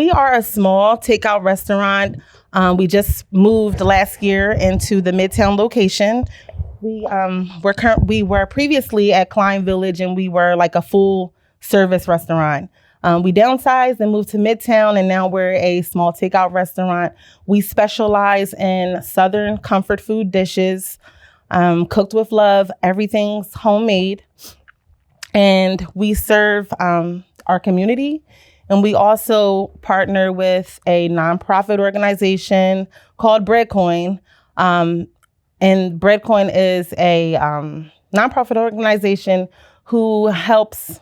We are a small takeout restaurant. We just moved last year into the Midtown location. We were previously at Klein Village, and we were like a full service restaurant. We downsized and moved to Midtown, and now we're a small takeout restaurant. We specialize in Southern comfort food dishes, cooked with love. Everything's homemade, and we serve our community. And we also partner with a nonprofit organization called Breadcoin. And Breadcoin is a nonprofit organization who helps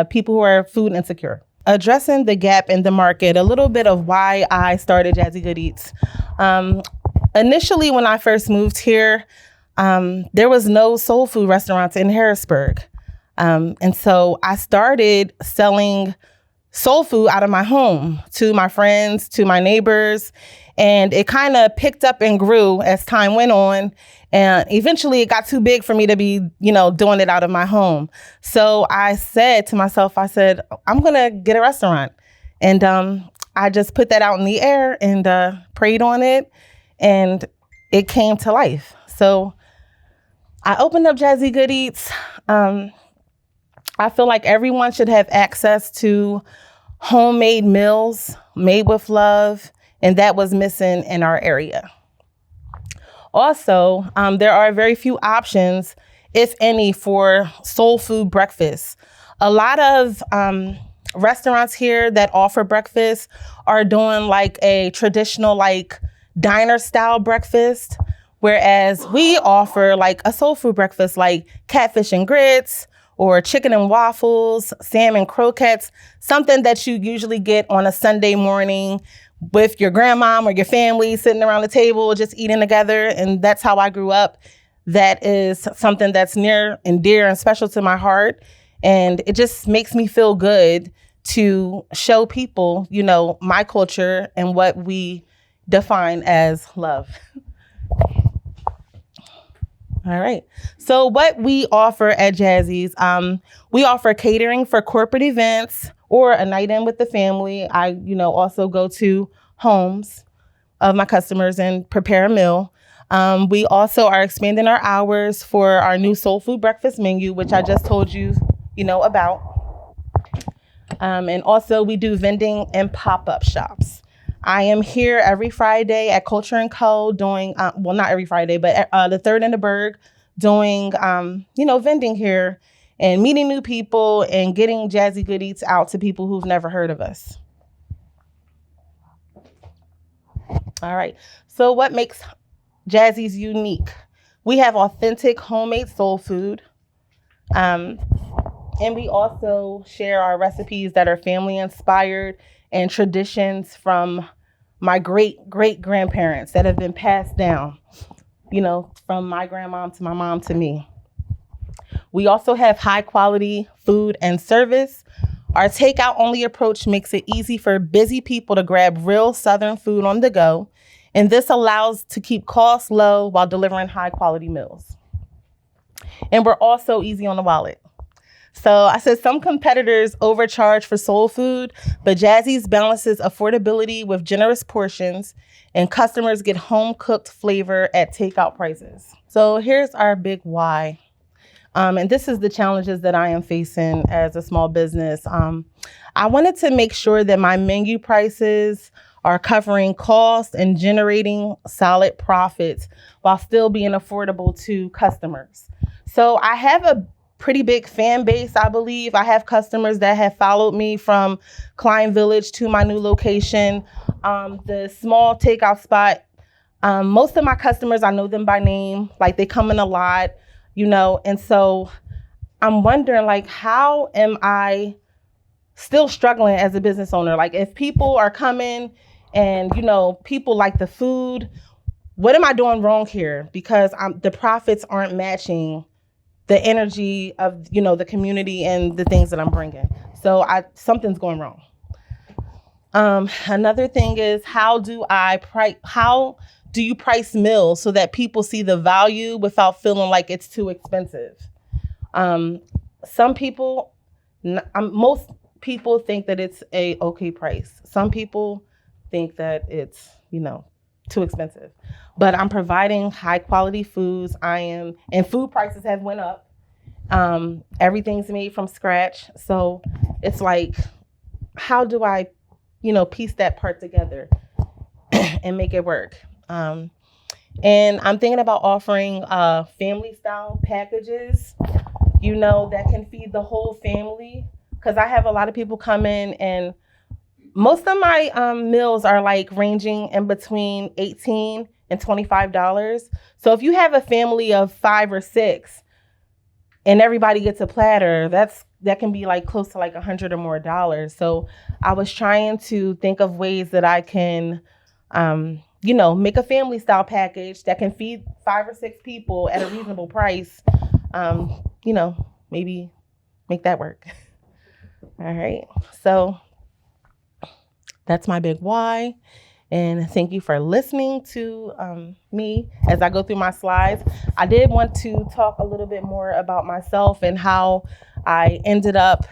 people who are food insecure. Addressing the gap in the market, a little bit of why I started Jazzy Good Eats. Initially, when I first moved here, there was no soul food restaurants in Harrisburg. And so I started selling soul food out of my home to my friends, to my neighbors. And it kind of picked up and grew as time went on. And eventually it got too big for me to be, doing it out of my home. So I said to myself, I'm going to get a restaurant. And I just put that out in the air and prayed on it. And it came to life. So I opened up Jazzy Good Eats. I feel like everyone should have access to homemade meals made with love. And that was missing in our area. Also, there are very few options, if any, for soul food breakfast. A lot of restaurants here that offer breakfast are doing like a traditional diner style breakfast, whereas we offer like a soul food breakfast like catfish and grits or chicken and waffles, salmon croquettes, something that you usually get on a Sunday morning with your grandmom or your family sitting around the table, just eating together. And that's how I grew up. That is something that's near and dear and special to my heart. And it just makes me feel good to show people, my culture and what we define as love. All right. So what we offer at Jazzy's, we offer catering for corporate events or a night in with the family. I, also go to homes of my customers and prepare a meal. We also are expanding our hours for our new soul food breakfast menu, which I just told you, about. And also we do vending and pop-up shops. I am here every Friday at Culture & Co. doing, not every Friday, but the third in the Berg doing, vending here and meeting new people and getting Jazzy Good Eats out to people who've never heard of us. All right. So what makes Jazzy's unique? We have authentic homemade soul food. And we also share our recipes that are family inspired and traditions from my great-great-grandparents that have been passed down, from my grandmom to my mom to me. We also have high quality food and service. Our takeout only approach makes it easy for busy people to grab real Southern food on the go. And this allows to keep costs low while delivering high quality meals. And we're also easy on the wallet. So I said some competitors overcharge for soul food, but Jazzy's balances affordability with generous portions, and customers get home cooked flavor at takeout prices. So here's our big why. And this is the challenges that I am facing as a small business. I wanted to make sure that my menu prices are covering costs and generating solid profits while still being affordable to customers. So I have a pretty big fan base, I believe. I have customers that have followed me from Klein Village to my new location, the small takeout spot. Most of my customers, I know them by name, like they come in a lot, and so I'm wondering, how am I still struggling as a business owner? If people are coming and, people like the food, what am I doing wrong here? Because the profits aren't matching the energy of, the community and the things that I'm bringing. So something's going wrong. Another thing is, how do you price meals so that people see the value without feeling like it's too expensive? Most people think that it's a okay price. Some people think that it's, too expensive. But I'm providing high quality foods. And food prices have went up. Everything's made from scratch. So it's like, how do I, piece that part together and make it work? And I'm thinking about offering family style packages, that can feed the whole family. Because I have a lot of people come in, and most of my meals are like ranging in between $18 and $25. So if you have a family of 5 or 6 and everybody gets a platter, that can be like close to like $100 or more dollars. So I was trying to think of ways that I can, make a family style package that can feed 5 or 6 people at a reasonable price. Maybe make that work. All right. So that's my big why. And thank you for listening to me as I go through my slides. I did want to talk a little bit more about myself and how I ended up,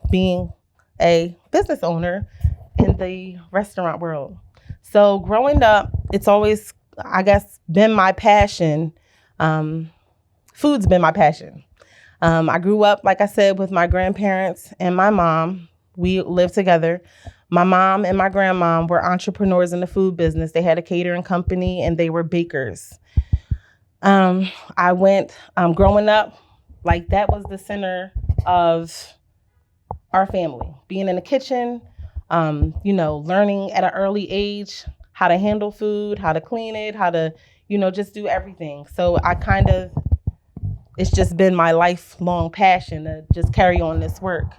being a business owner in the restaurant world. So growing up, it's always, I guess, been my passion. Food's been my passion. I grew up, like I said, with my grandparents and my mom. We lived together. My mom and my grandma were entrepreneurs in the food business. They had a catering company and they were bakers. I went growing up, like that was the center of our family, being in the kitchen, learning at an early age how to handle food, how to clean it, how to, just do everything. So it's just been my lifelong passion to just carry on this work.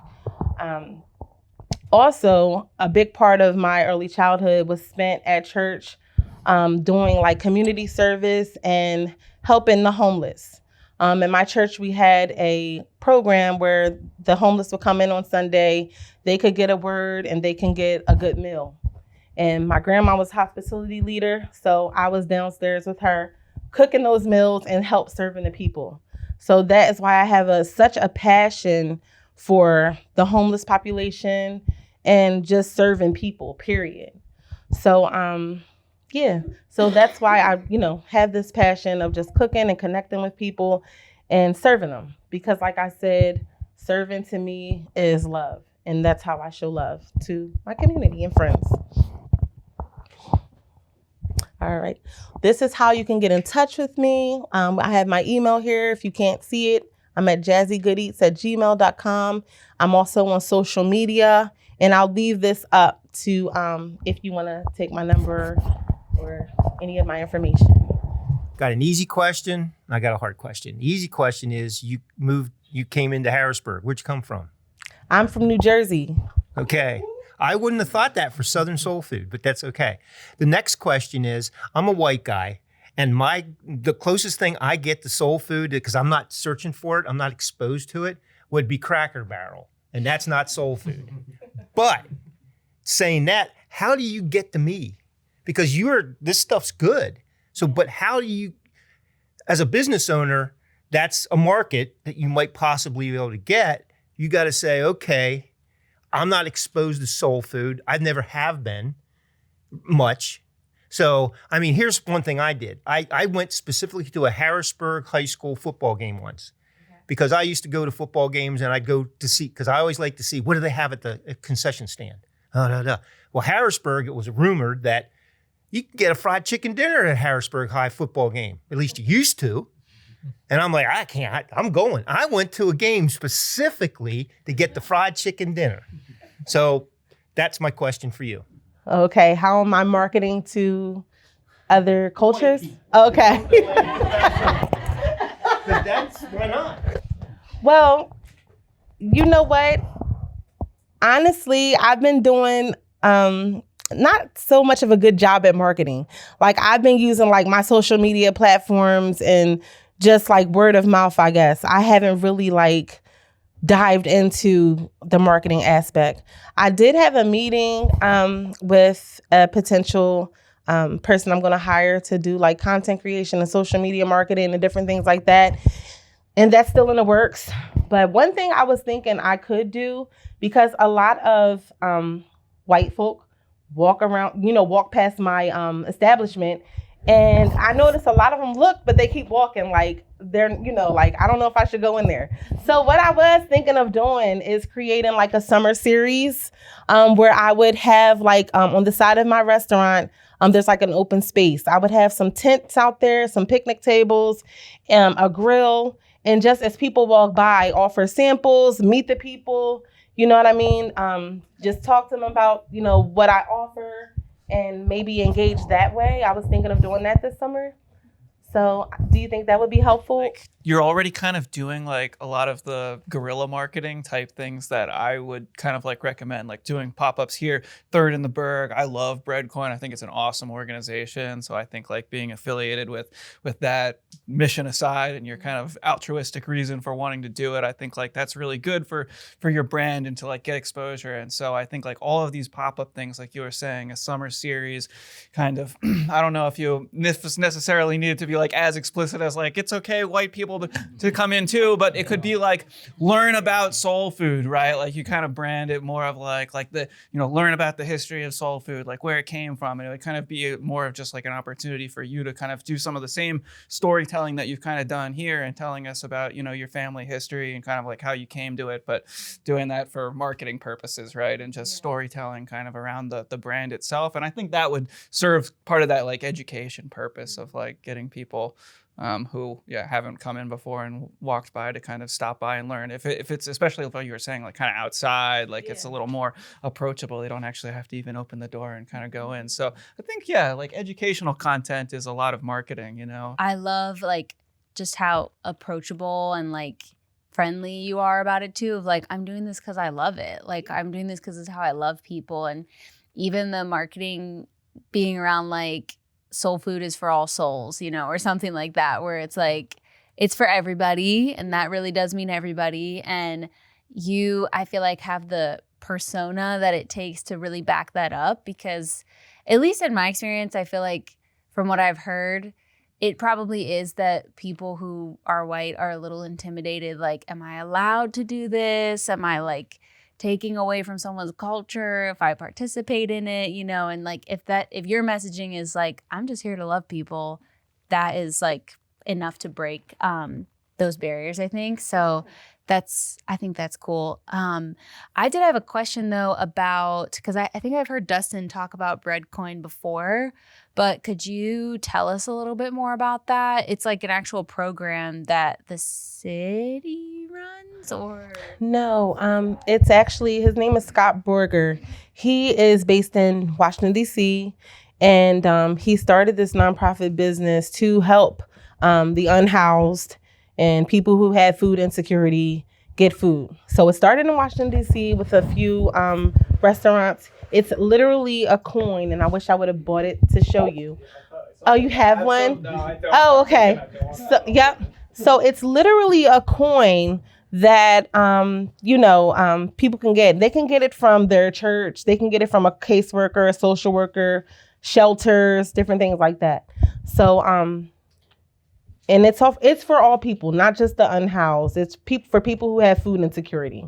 Also, a big part of my early childhood was spent at church doing like community service and helping the homeless. In my church, we had a program where the homeless would come in on Sunday. They could get a word and they can get a good meal. And my grandma was hospitality leader, so I was downstairs with her cooking those meals and help serving the people. So that is why I have such a passion for the homeless population and just serving people, period. So, so that's why I, have this passion of just cooking and connecting with people and serving them. Because like I said, serving to me is love. And that's how I show love to my community and friends. All right. This is how you can get in touch with me. I have my email here. If you can't see it, I'm at jazzygoodeats@gmail.com. I'm also on social media, and I'll leave this up to if you want to take my number or any of my information. Got an easy question. I got a hard question. The easy question is you came into Harrisburg. Where'd you come from? I'm from New Jersey. Okay. I wouldn't have thought that for Southern soul food, but that's okay. The next question is, I'm a white guy, and the closest thing I get to soul food, because I'm not searching for it, I'm not exposed to it, would be Cracker Barrel, and that's not soul food. But saying that, how do you get to me? Because this stuff's good. So, but how do you, as a business owner, that's a market that you might possibly be able to get. You got to say, okay, I'm not exposed to soul food. I never have been much. So, here's one thing I did. I went specifically to a Harrisburg high school football game once because I used to go to football games and I'd go to see, because I always like to see, what do they have at the concession stand? Well, Harrisburg, it was rumored that you can get a fried chicken dinner at a Harrisburg High football game. At least you used to. And I'm like, I can't, I'm going. I went to a game specifically to get the fried chicken dinner. So that's my question for you. Okay, how am I marketing to other cultures? Okay. Why not? Well, you know what? Honestly, I've been doing not so much of a good job at marketing. Like I've been using like my social media platforms and just like word of mouth, I guess. I haven't really like dived into the marketing aspect. I did have a meeting with a potential person I'm going to hire to do like content creation and social media marketing and different things like that. And that's still in the works. But one thing I was thinking I could do, because a lot of white folk walk past my establishment, and I notice a lot of them look, but they keep walking like they're, like, I don't know if I should go in there. So what I was thinking of doing is creating like a summer series, where I would have like, on the side of my restaurant, there's like an open space. I would have some tents out there, some picnic tables, a grill, and just as people walk by, offer samples, meet the people, you know what I mean? Just talk to them about, what I offer, and maybe engage that way. I was thinking of doing that this summer. So do you think that would be helpful? Like, you're already kind of doing like a lot of the guerrilla marketing type things that I would kind of like recommend, like doing pop-ups here, Third in the Berg. I love Breadcoin. I think it's an awesome organization. So I think like being affiliated with that mission aside and your kind of altruistic reason for wanting to do it, I think like that's really good for your brand and to like get exposure. And so I think like all of these pop-up things, like you were saying, a summer series kind of, I don't know if you necessarily needed to be like as explicit as like, it's okay, white people to come in too, but it could be like learn about soul food, right? Like you kind of brand it more of like the, learn about the history of soul food, like where it came from. And it would kind of be more of just like an opportunity for you to kind of do some of the same storytelling that you've kind of done here and telling us about, your family history and kind of like how you came to it, but doing that for marketing purposes, right? And just storytelling kind of around the brand itself. And I think that would serve part of that like education purpose of like getting people who haven't come in before and walked by to kind of stop by and learn. If it's especially what you were saying, like kind of outside, like it's a little more approachable. They don't actually have to even open the door and kind of go in. So I think like educational content is a lot of marketing. I love like just how approachable and like friendly you are about it too. Of like, I'm doing this because I love it. Like I'm doing this because it's how I love people. And even the marketing being around like soul food is for all souls, or something like that, where it's like, it's for everybody. And that really does mean everybody. And you, I feel like, have the persona that it takes to really back that up, because at least in my experience, I feel like from what I've heard, it probably is that people who are white are a little intimidated. Like, am I allowed to do this? Am I like taking away from someone's culture if I participate in it, and like if your messaging is like, I'm just here to love people, that is like enough to break those barriers, I think. So I think that's cool. I did have a question though about, because I think I've heard Dustin talk about Breadcoin before, but could you tell us a little bit more about that? It's like an actual program that the city runs, or? No, it's actually, his name is Scott Borger. He is based in Washington, D.C., and he started this nonprofit business to help the unhoused and people who had food insecurity get food. So it started in Washington, D.C. with a few restaurants. It's literally a coin, and I wish I would have bought it to show you. Oh, you have one? No, I don't. Oh, okay. So, yep. So it's literally a coin that, people can get. They can get it from their church. They can get it from a caseworker, a social worker, shelters, different things like that. So, and it's for all people, not just the unhoused. It's for people who have food insecurity.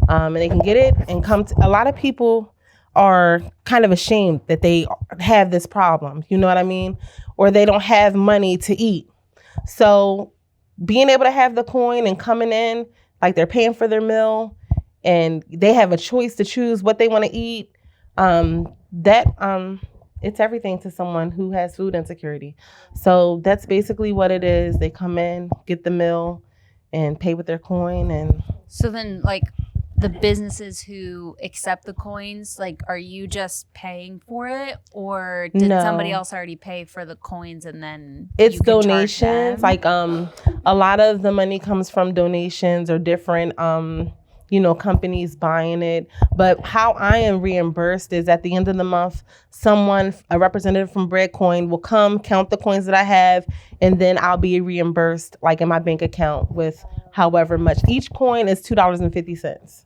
And they can get it and a lot of people are kind of ashamed that they have this problem, you know what I mean? Or they don't have money to eat. So being able to have the coin and coming in, like they're paying for their meal and they have a choice to choose what they want to eat, it's everything to someone who has food insecurity. So that's basically what it is. They come in, get the meal, and pay with their coin. And so then, like, the businesses who accept the coins, like, are you just paying for it, or did somebody else already pay for the coins and then it's donations? Like, a lot of the money comes from donations or different companies buying it. But how I am reimbursed is at the end of the month, a representative from Breadcoin will come, count the coins that I have, and then I'll be reimbursed like in my bank account with however much. Each coin is $2.50.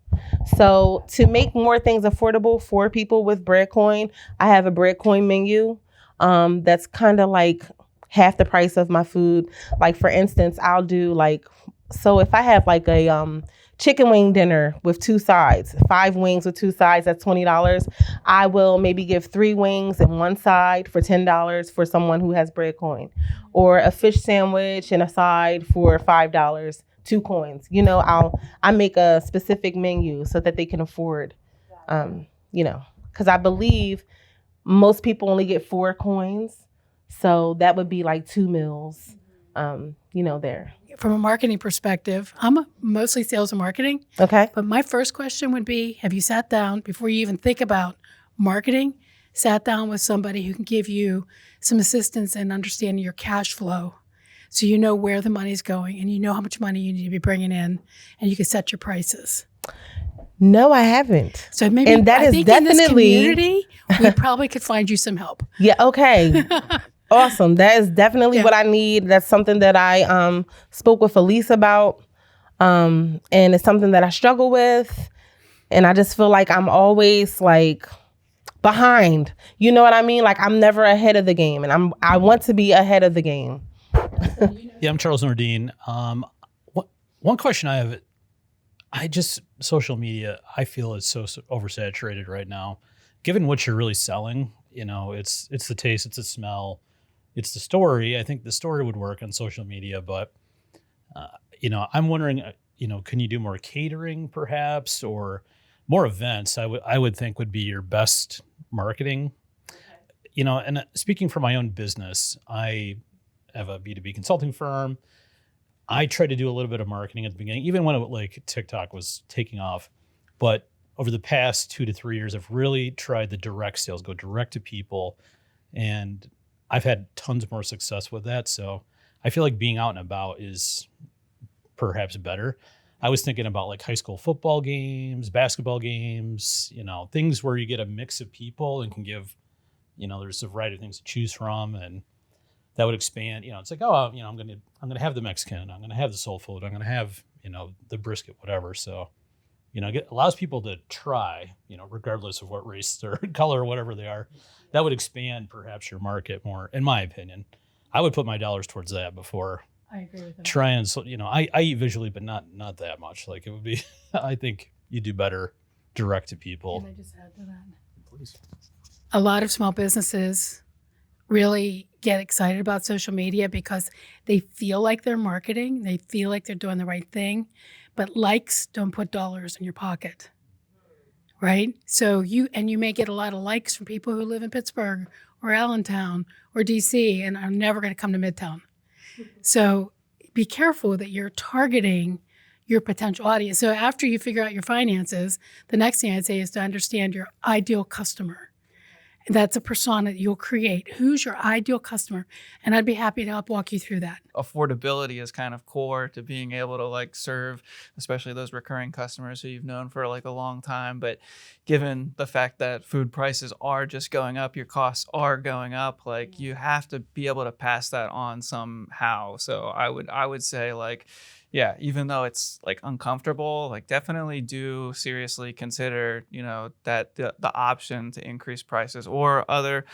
So to make more things affordable for people with Breadcoin, I have a Breadcoin menu that's kind of like half the price of my food. Like, for instance, I'll do like So if I have like a chicken wing dinner with 2 sides, 5 wings with 2 sides, that's $20. I will maybe give 3 wings and 1 side for $10 for someone who has bread coin, or a fish sandwich and a side for $5, 2 coins. You know, I make a specific menu so that they can afford, you know, because I believe most people only get 4 coins, so that would be like 2 meals, you know, there. From a marketing perspective, I'm mostly sales and marketing. Okay. But my first question would be, have you sat down before you even think about marketing, sat down with somebody who can give you some assistance in understanding your cash flow so you know where the money's going and you know how much money you need to be bringing in and you can set your prices? No, I haven't. So maybe And that I is think in this definitely- community, we probably could find you some help. Yeah, okay. Awesome. That is definitely what I need. That's something that I spoke with Elise about. And it's something that I struggle with. And I just feel like I'm always like behind. You know what I mean? Like I'm never ahead of the game. And I want to be ahead of the game. Yeah, I'm Charles Nordine. One question I have, social media, I feel is so oversaturated right now. Given what you're really selling, you know, it's the taste, it's the smell, it's the story. I think the story would work on social media, but you know, I'm wondering, you know, can you do more catering perhaps, or more events? I would think would be your best marketing. You know, and speaking for my own business, I have a B2B consulting firm. I tried to do a little bit of marketing at the beginning, even when like TikTok was taking off. But over the past 2 to 3 years, I've really tried the direct sales, go direct to people. And I've had tons more success with that. So I feel like being out and about is perhaps better. I was thinking about like high school football games, basketball games, you know, things where you get a mix of people and can give, you know, there's a variety of things to choose from, and that would expand. You know, it's like, oh, you know, I'm gonna have the Mexican, I'm gonna have the soul food, I'm gonna have, you know, the brisket, whatever. So, you know, it allows people to try, you know, regardless of what race or color or whatever they are. That would expand perhaps your market more, in my opinion. I would put my dollars towards that before I agree with that. try and, you know, I eat visually, but not that much. Like it would be, I think you do better direct to people. Can I just add to that? Please. A lot of small businesses really get excited about social media because they feel like they're marketing, they feel like they're doing the right thing, but likes don't put dollars in your pocket, right? So you may get a lot of likes from people who live in Pittsburgh or Allentown or DC and are never going to come to Midtown. So be careful that you're targeting your potential audience. So after you figure out your finances, the next thing I'd say is to understand your ideal customer. That's a persona that you'll create. Who's your ideal customer? And I'd be happy to help walk you through that. Affordability is kind of core to being able to like serve, especially those recurring customers who you've known for like a long time. But given the fact that food prices are just going up, your costs are going up, like you have to be able to pass that on somehow. So I would say like, yeah, even though it's like uncomfortable, like definitely do seriously consider, you know, that the option to increase prices or other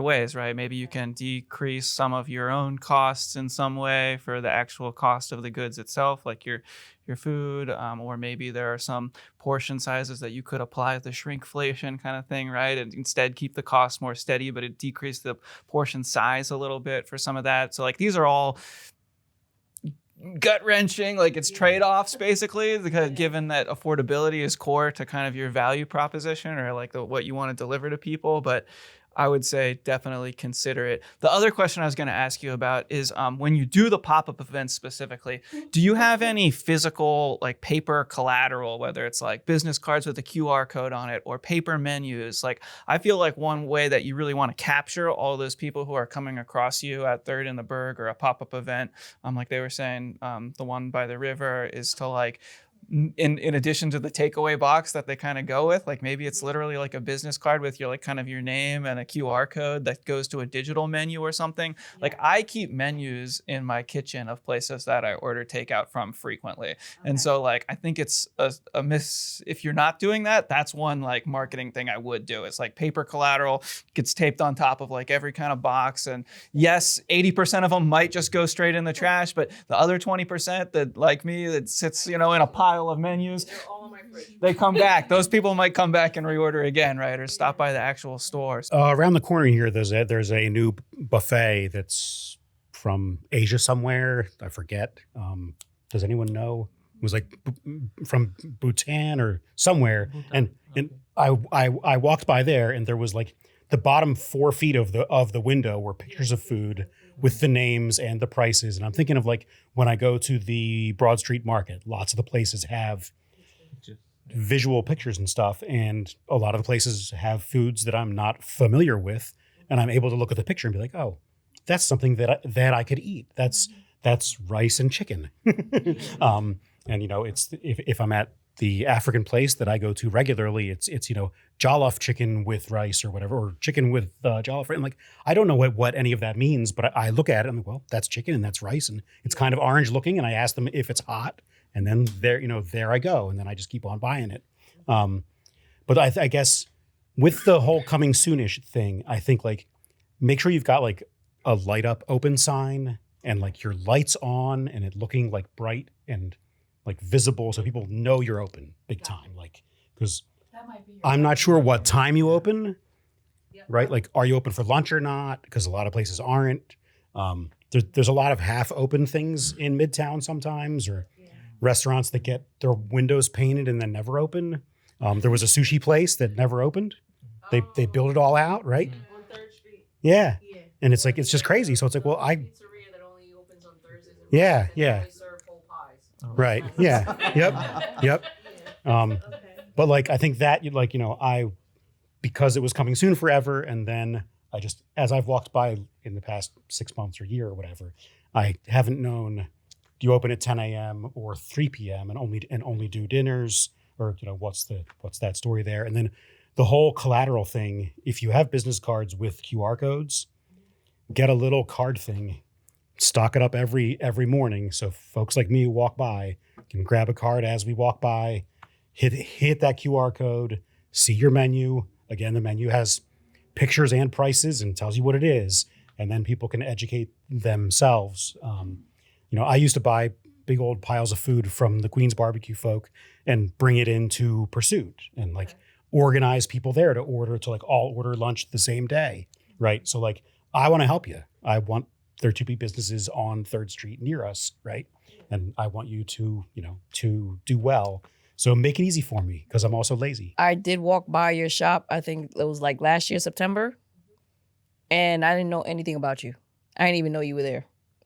ways, right? Maybe you can decrease some of your own costs in some way for the actual cost of the goods itself, like your food, or maybe there are some portion sizes that you could apply the shrinkflation kind of thing, right? And instead keep the cost more steady, but it decrease the portion size a little bit for some of that. So like these are all gut wrenching, like it's trade-offs basically, because given that affordability is core to kind of your value proposition or like what you want to deliver to people. But I would say definitely consider it. The other question I was going to ask you about is when you do the pop-up events specifically, do you have any physical like paper collateral, whether it's like business cards with a QR code on it or paper menus? Like I feel like one way that you really want to capture all those people who are coming across you at Third in the Berg or a pop-up event, like they were saying, the one by the river, is to like in addition to the takeaway box that they kind of go with, like maybe it's literally like a business card with your like kind of your name and a QR code that goes to a digital menu or something. Like I keep menus in my kitchen of places that I order takeout from frequently. And so like I think it's a miss if you're not doing that. That's one like marketing thing I would do. It's like paper collateral gets taped on top of like every kind of box. And yes, 80% of them might just go straight in the trash, but the other 20% that like me that sits, in a pile of menus, they come back. Those people might come back and reorder again, right? Or stop by the actual stores. Around the corner here, there's a new buffet that's from Asia somewhere. I forget. Does anyone know? It was like from Bhutan or somewhere. And I walked by there, and there was like the bottom 4 feet of the window were pictures of food with the names and the prices. And I'm thinking of like when I go to the Broad Street Market, lots of the places have visual pictures and stuff. And a lot of the places have foods that I'm not familiar with. And I'm able to look at the picture and be like, oh, that's something that I could eat. That's rice and chicken. And it's if I'm at the African place that I go to regularly, it's jollof chicken with rice or whatever, or chicken with jollof. And like, I don't know what any of that means, but I look at it and I'm like, well, that's chicken and that's rice and it's kind of orange looking. And I ask them if it's hot, and then there I go. And then I just keep on buying it. But I guess with the whole coming soonish thing, I think like, make sure you've got like a light up open sign and like your lights on and it looking like bright and like visible so people know you're open big time. Like, because I'm not sure what time you open, right? Like, are you open for lunch or not? Because a lot of places aren't. There's a lot of half open things in Midtown sometimes, or restaurants that get their windows painted and then never open. There was a sushi place that never opened. They built it all out, right? On 3rd Street. Yeah. And it's like, it's just crazy. So it's like, well, Pizzeria that only opens on Thursdays. Yeah. They serve whole pies. Right. Yeah. Yep. But like, I think that because it was coming soon forever. And then I just, as I've walked by in the past 6 months or year or whatever, I haven't known, do you open at 10 a.m. or 3 p.m. and only do dinners, or, what's that story there? And then the whole collateral thing, if you have business cards with QR codes, get a little card thing, stock it up every morning. So folks like me who walk by can grab a card as we walk by, hit that QR code, see your menu. Again, the menu has pictures and prices and tells you what it is. And then people can educate themselves. I used to buy big old piles of food from the Queen's Barbecue folk and bring it into Pursuit and like organize people there to all order lunch the same day. Right. So like, I want to help you. I want there to be businesses on 3rd Street near us. Right. And I want you to do well. So make it easy for me because I'm also lazy. I did walk by your shop. I think it was like last year, September. And I didn't know anything about you. I didn't even know you were there.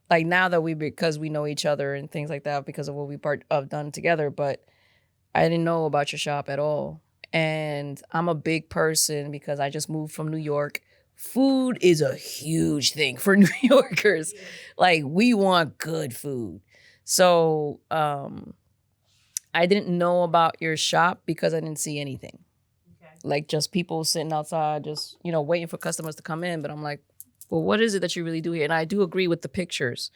Like now that because we know each other and things like that because of what we have done together, but I didn't know about your shop at all. And I'm a big person because I just moved from New York. Food is a huge thing for New Yorkers. Like we want good food. So I didn't know about your shop because I didn't see anything. Okay. Like just people sitting outside, just, waiting for customers to come in. But I'm like, well, what is it that you really do here? And I do agree with the pictures.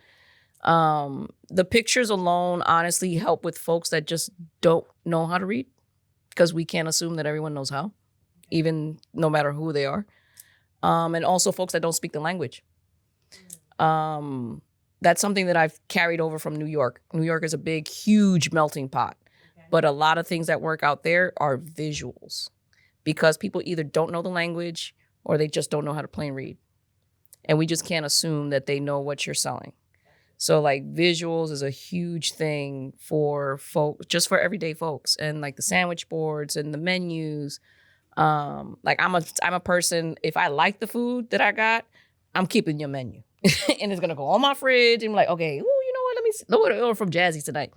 The pictures alone honestly help with folks that just don't know how to read because we can't assume that everyone knows how, even no matter who they are. And also folks that don't speak the language. That's something that I've carried over from New York. New York is a big, huge melting pot. Okay. But a lot of things that work out there are visuals because people either don't know the language or they just don't know how to plain read. And we just can't assume that they know what you're selling. So like visuals is a huge thing for folks, just for everyday folks. And like the sandwich boards and the menus. Like I'm a person, if I like the food that I got, I'm keeping your menu. And it's gonna go on my fridge. And I'm like, okay, oh, you know what? Let me see. Order from Jazzy tonight.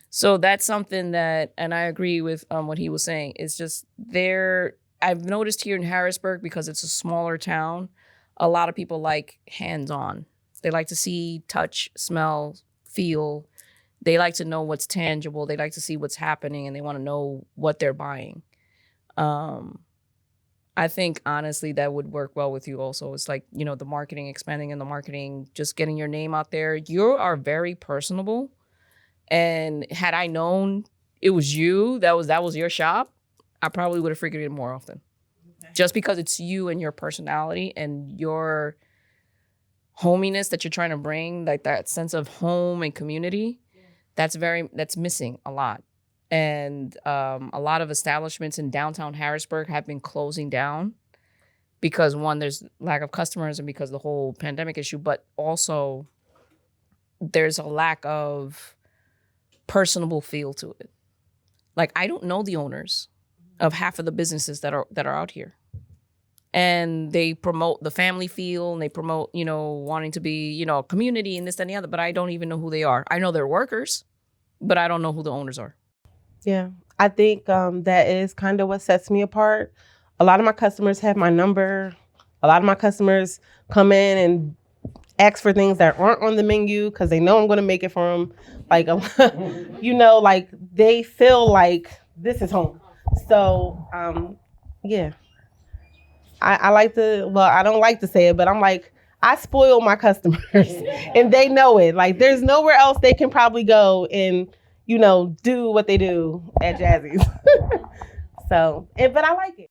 So that's something that, and I agree with what he was saying. It's just there. I've noticed here in Harrisburg, because it's a smaller town, a lot of people like hands-on. They like to see, touch, smell, feel. They like to know what's tangible. They like to see what's happening, and they want to know what they're buying. I think honestly that would work well with you also. It's like, you know, the marketing, expanding in the marketing, just getting your name out there. You are very personable. And had I known it was you, that was your shop, I probably would have frequented it more often. Okay. Just because it's you and your personality and your hominess that you're trying to bring, like that sense of home and community, that's missing a lot. And a lot of establishments in downtown Harrisburg have been closing down because, one, there's lack of customers and because of the whole pandemic issue, but also there's a lack of personable feel to it. Like, I don't know the owners of half of the businesses that are out here. And they promote the family feel and they promote, you know, wanting to be, you know, a community and this and the other, but I don't even know who they are. I know they're workers, but I don't know who the owners are. Yeah, I think that is kind of what sets me apart. A lot of my customers have my number. A lot of my customers come in and ask for things that aren't on the menu because they know I'm going to make it for them. Like, you know, like they feel like this is home. So, yeah, I like to, well, I don't like to say it, but I'm like, I spoil my customers and they know it. Like, there's nowhere else they can probably go and, you know, do what they do at Jazzy's. So, but I like it.